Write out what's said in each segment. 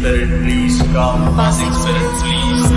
spirit, please come. Passing spirit, please.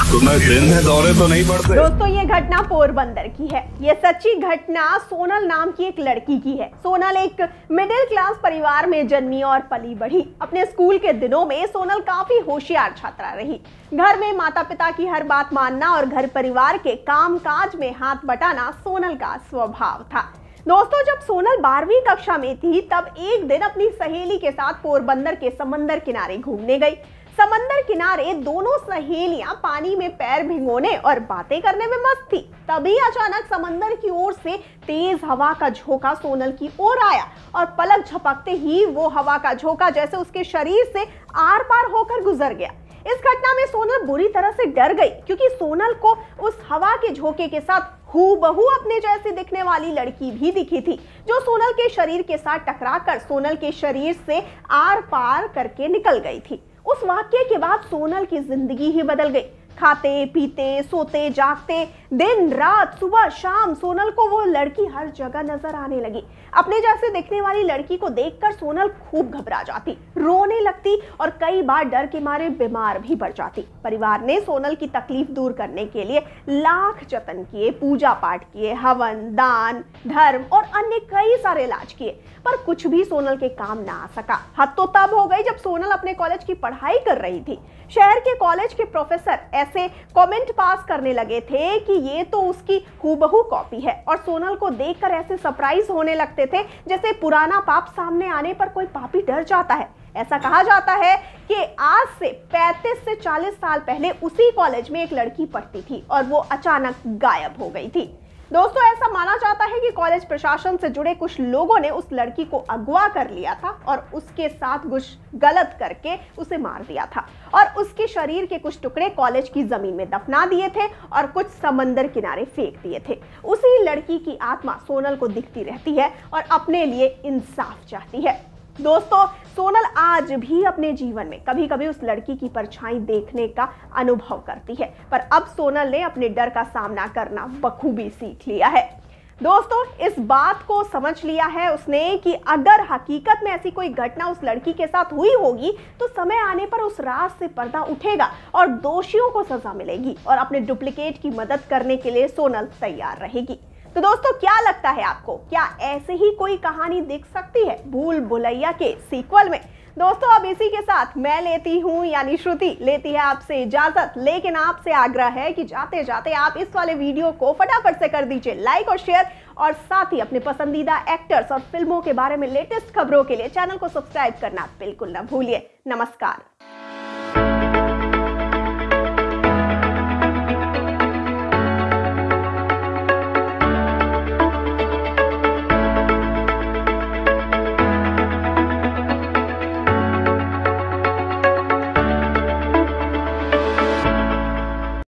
तुम्हें दिन में दौरे तो नहीं पड़ते? दोस्तों ये घटना पोरबंदर की है। ये सच्ची घटना सोनल नाम की एक लड़की की है। सोनल एक मिडिल क्लास परिवार में जन्मी और पली बढ़ी। अपने स्कूल के दिनों में सोनल काफी होशियार छात्रा रही। घर में माता पिता की हर बात मानना और घर परिवार के काम काज में हाथ बटाना सोनल का स्वभाव था। दोस्तों जब सोनल 12वीं कक्षा में थी तब एक दिन अपनी सहेली के साथ पोरबंदर के समंदर किनारे घूमने गई। समंदर किनारे दोनों सहेलियां पानी में पैर भिगोने और बातें करने में मस्त थी। तभी अचानक समंदर की ओर से तेज हवा का झोंका सोनल की ओर आया और पलक झपकते ही वो हवा का झोंका जैसे उसके शरीर से आर पार होकर गुजर गया। इस घटना में सोनल बुरी तरह से डर गई क्योंकि सोनल को उस हवा के झोंके के साथ हूबहू अपने जैसी दिखने वाली लड़की भी दिखी थी, जो सोनल के शरीर के साथ टकराकर सोनल के शरीर से आर पार करके निकल गई थी। उस वाक्य के बाद सोनल की जिंदगी ही बदल गई। खाते पीते सोते जागते दिन रात सुबह शाम सोनल को वो लड़की हर जगह नजर आने लगी। अपने जैसे दिखने वाली लड़की को देखकर सोनल खूब घबरा जाती, रोने लगती और कई बार डर के मारे बीमार भी पड़ जाती। परिवार ने सोनल की तकलीफ दूर करने के लिए लाख जतन किए, पूजा पाठ किए, हवन दान धर्म और अन्य कई सारे इलाज किए, पर कुछ भी सोनल के काम ना आ सका। हद तो तब हो गई जब सोनल अपने कॉलेज की पढ़ाई कर रही थी। शहर के कॉलेज के प्रोफेसर ऐसे कमेंट पास करने लगे थे कि ये तो उसकी हूबहू कॉपी है और सोनल को देखकर ऐसे सरप्राइज होने लगते थे जैसे पुराना पाप सामने आने पर कोई पापी डर जाता है। ऐसा कहा जाता है कि आज से 35 से 40 साल पहले उसी कॉलेज में एक लड़की पढ़ती थी और वो अचानक गायब हो गई थी। दोस्तों ऐसा माना जाता है कि कॉलेज प्रशासन से जुड़े कुछ लोगों ने उस लड़की को अगवा कर लिया था और उसके साथ कुछ गलत करके उसे मार दिया था और उसके शरीर के कुछ टुकड़े कॉलेज की जमीन में दफना दिए थे और कुछ समंदर किनारे फेंक दिए थे। उसी लड़की की आत्मा सोनल को दिखती रहती है और अपने लिए इंसाफ चाहती है। दोस्तों सोनल आज भी अपने जीवन में कभी कभी उस लड़की की परछाई देखने का अनुभव करती है, पर अब सोनल ने अपने डर का सामना करना बखूबी सीख लिया है। दोस्तों इस बात को समझ लिया है उसने कि अगर हकीकत में ऐसी कोई घटना उस लड़की के साथ हुई होगी तो समय आने पर उस राज से पर्दा उठेगा और दोषियों को सजा मिलेगी और अपने डुप्लीकेट की मदद करने के लिए सोनल तैयार रहेगी। तो दोस्तों क्या लगता है आपको, क्या ऐसे ही कोई कहानी दिख सकती है भूल भुलैया के सीक्वल में? दोस्तों अब इसी के साथ मैं लेती हूँ यानी श्रुति लेती है आपसे इजाजत, लेकिन आपसे आग्रह है कि जाते जाते आप इस वाले वीडियो को फटाफट से कर दीजिए लाइक और शेयर और साथ ही अपने पसंदीदा एक्टर्स और फिल्मों के बारे में लेटेस्ट खबरों के लिए चैनल को सब्सक्राइब करना बिल्कुल ना भूलिए। नमस्कार।